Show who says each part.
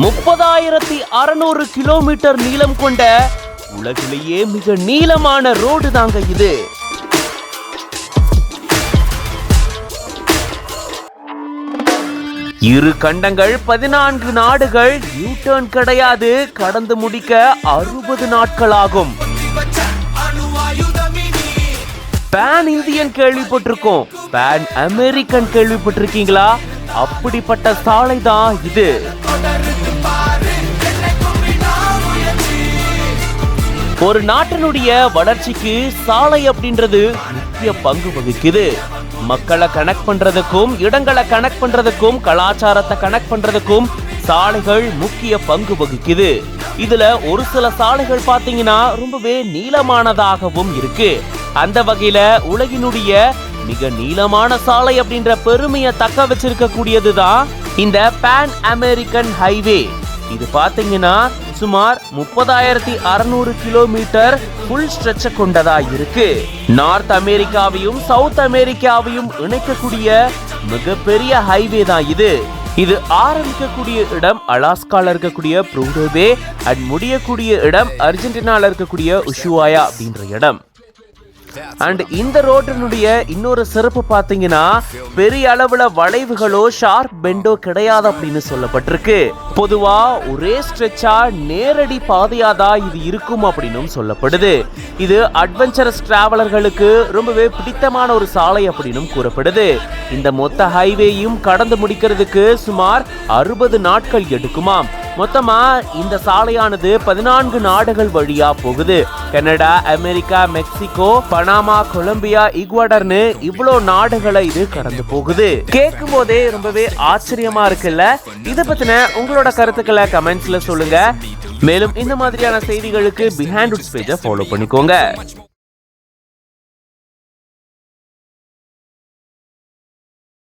Speaker 1: 30,600 kilometre நீளம் கொண்ட உலகிலேயே மிக நீளமான ரோடு தாங்க இது. இரு கண்டங்கள், 14 நாடுகள், யூ டர்ன் கிடையாது. கடந்து முடிக்க 60 நாட்கள் ஆகும். பேன் இந்தியன் கேள்விப்பட்டிருக்கோம், பேன் அமெரிக்கன் கேள்விப்பட்டிருக்கீங்களா? அப்படிப்பட்ட சாலை தான் இது. ஒரு நாட்டினுடைய வளர்ச்சிக்கு சாலை அப்படின்றது முக்கிய பங்கு வகிக்குது. மக்களை கனெக்ட் பண்றதுக்கும், இடங்களை கனெக்ட் பண்றதுக்கும், கலாச்சாரத்தை கனெக்ட் பண்றதுக்கும் சாலைகள் முக்கிய பங்கு வகிக்குது. இதுல ஒரு சில சாலைகள் பாத்தீங்கன்னா ரொம்பவே நீளமானதாகவும் இருக்கு. அந்த வகையில உலகினுடைய மிக நீளமான சாலை அப்படின்ற பெருமையை தக்க வச்சிருக்க கூடியதுதான் இந்த பேன் அமெரிக்கன் ஹைவே. இது பாத்தீங்கன்னா சுமார் 30,600 கிலோமீட்டர் ஃபுல் ஸ்ட்ரெச் கொண்டதா இருக்கு. நார்த் அமெரிக்காவையும் சவுத் அமெரிக்காவையும் இணைக்கக்கூடிய மிகப்பெரிய ஹைவே தான் இது. இது ஆரம்பிக்கக்கூடிய இடம் அலாஸ்கால இருக்கக்கூடிய ப்ரூடோவே அண்ட் முடியக்கூடிய இடம் அர்ஜென்டினால இருக்கக்கூடிய உஷுவாயா அப்படின்ற இடம். அண்ட் இந்த ரோட்டினுடைய இன்னொரு சிறப்பு பாத்தீங்கன்னா பெரிய அளவுல வளைவுகளோ ஷார்ப் பெண்டோ கிடையாது அப்படின்னு சொல்லப்பட்டிருக்கு. பொதுவா ஒரே ஸ்ட்ரெச்சா நேரடி பாதையாதான் இது இருக்கும் அப்படின்னு சொல்லப்படுது. இது அட்வென்ச்சரஸ் டிராவலர்களுக்கு ரொம்பவே பிடித்தமான ஒரு சாலை அப்படின்னு கூறப்படுது. இந்த மொத்த ஹைவேயும் கடந்து முடிக்கிறதுக்கு சுமார் 60 நாட்கள் எடுக்குமாம். மொத்தமா இந்த சாலையானது 14 நாடுகள் வழியா போகுது. Canada, America, Mexico, Panama, Colombia, ஈக்வடார்னு இவ்வளோ நாடுகளை இது கடந்து போகுது. கேட்கும் போதே ரொம்பவே ஆச்சரியமா இருக்குல்ல? இதை பத்தின உங்களோட கருத்துக்களை கமெண்ட்ஸ்ல சொல்லுங்க. மேலும் இந்த மாதிரியான செய்திகளுக்கு பிஹைண்ட் உட்ஸ் பேஜை ஃபாலோ பண்ணிக்கோங்க.